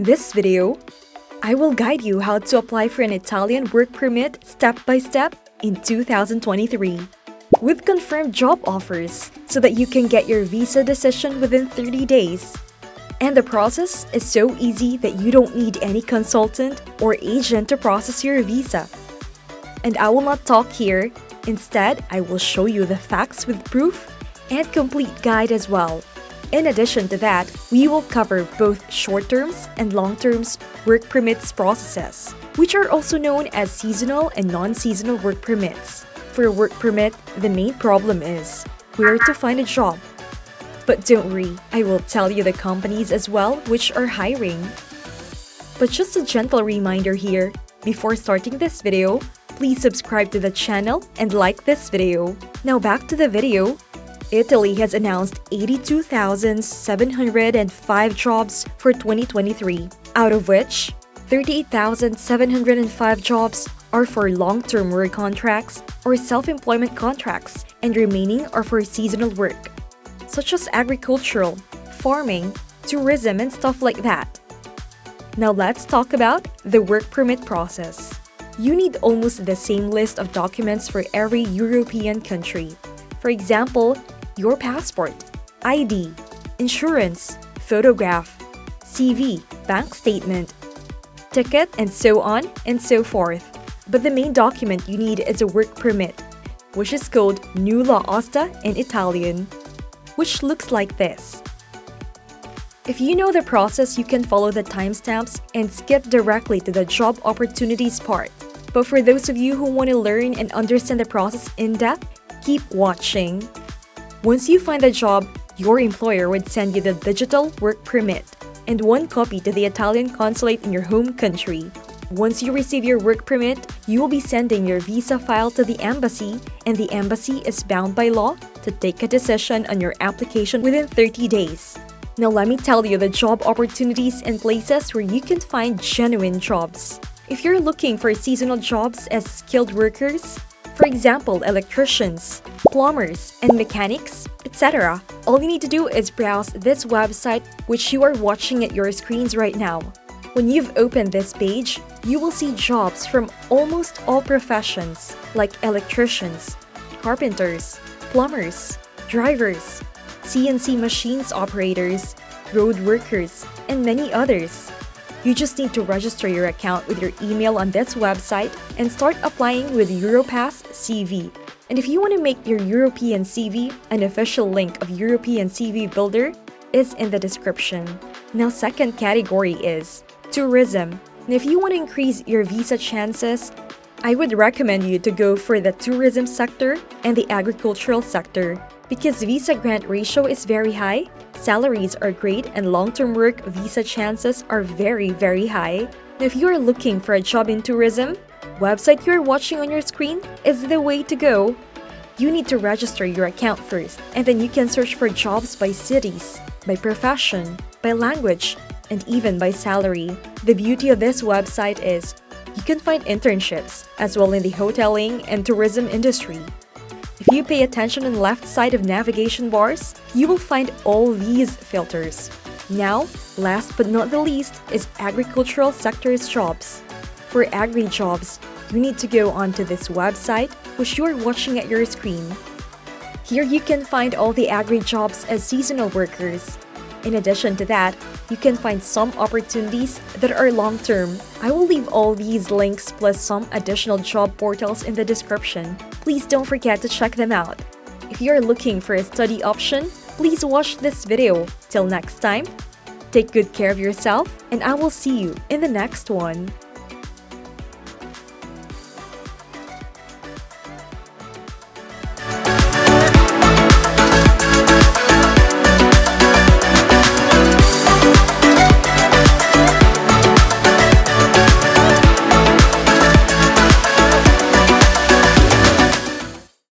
this video, I will guide you how to apply for an Italian work permit step by step in 2023 with confirmed job offers so that you can get your visa decision within 30 days. And the process is so easy that you don't need any consultant or agent to process your visa. And I will not talk here. Instead, I will show you the facts with proof and complete guide as well. In addition to that, we will cover both short-terms and long-terms work permits processes, which are also known as seasonal and non-seasonal work permits. For a work permit, the main problem is where to find a job. But don't worry, I will tell you the companies as well which are hiring. But just a gentle reminder here, before starting this video, please subscribe to the channel and like this video. Now back to the video. Italy has announced 82,705 jobs for 2023, out of which 38,705 jobs are for long-term work contracts or self-employment contracts, and remaining are for seasonal work, such as agricultural, farming, tourism, and stuff like that. Now let's talk about the work permit process. You need almost the same list of documents for every European country. For example, your passport, ID, insurance, photograph, CV, bank statement, ticket, and so on and so forth. But the main document you need is a work permit, which is called nulla osta in Italian, which looks like this. If you know the process, you can follow the timestamps and skip directly to the job opportunities part. But for those of you who want to learn and understand the process in depth, keep watching. Once you find a job, your employer would send you the digital work permit and one copy to the Italian consulate in your home country. Once you receive your work permit, you will be sending your visa file to the embassy, and the embassy is bound by law to take a decision on your application within 30 days. Now let me tell you the job opportunities and places where you can find genuine jobs. If you're looking for seasonal jobs as skilled workers, for example, electricians, plumbers, and mechanics, etc., all you need to do is browse this website which you are watching at your screens right now. When you've opened this page, you will see jobs from almost all professions like electricians, carpenters, plumbers, drivers, CNC machines operators, road workers, and many others. You just need to register your account with your email on this website and start applying with Europass CV. And if you want to make your European CV, an official link of European CV Builder is in the description. Now, second category is tourism. And if you want to increase your visa chances, I would recommend you to go for the tourism sector and the agricultural sector because visa grant ratio is very high, salaries are great, and long-term work visa chances are very, very high. If you are looking for a job in tourism, website you're watching on your screen is the way to go. You need to register your account first, and then you can search for jobs by cities, by profession, by language, and even by salary. The beauty of this website is you can find internships as well in the hoteling and tourism industry. If you pay attention on the left side of navigation bars, you will find all these filters. Now, last but not the least is agricultural sector's jobs. For agri jobs, you need to go onto this website which you are watching at your screen. Here you can find all the agri jobs as seasonal workers. In addition to that, you can find some opportunities that are long-term. I will leave all these links plus some additional job portals in the description. Please don't forget to check them out. If you are looking for a study option, please watch this video. Till next time, take good care of yourself, and I will see you in the next one.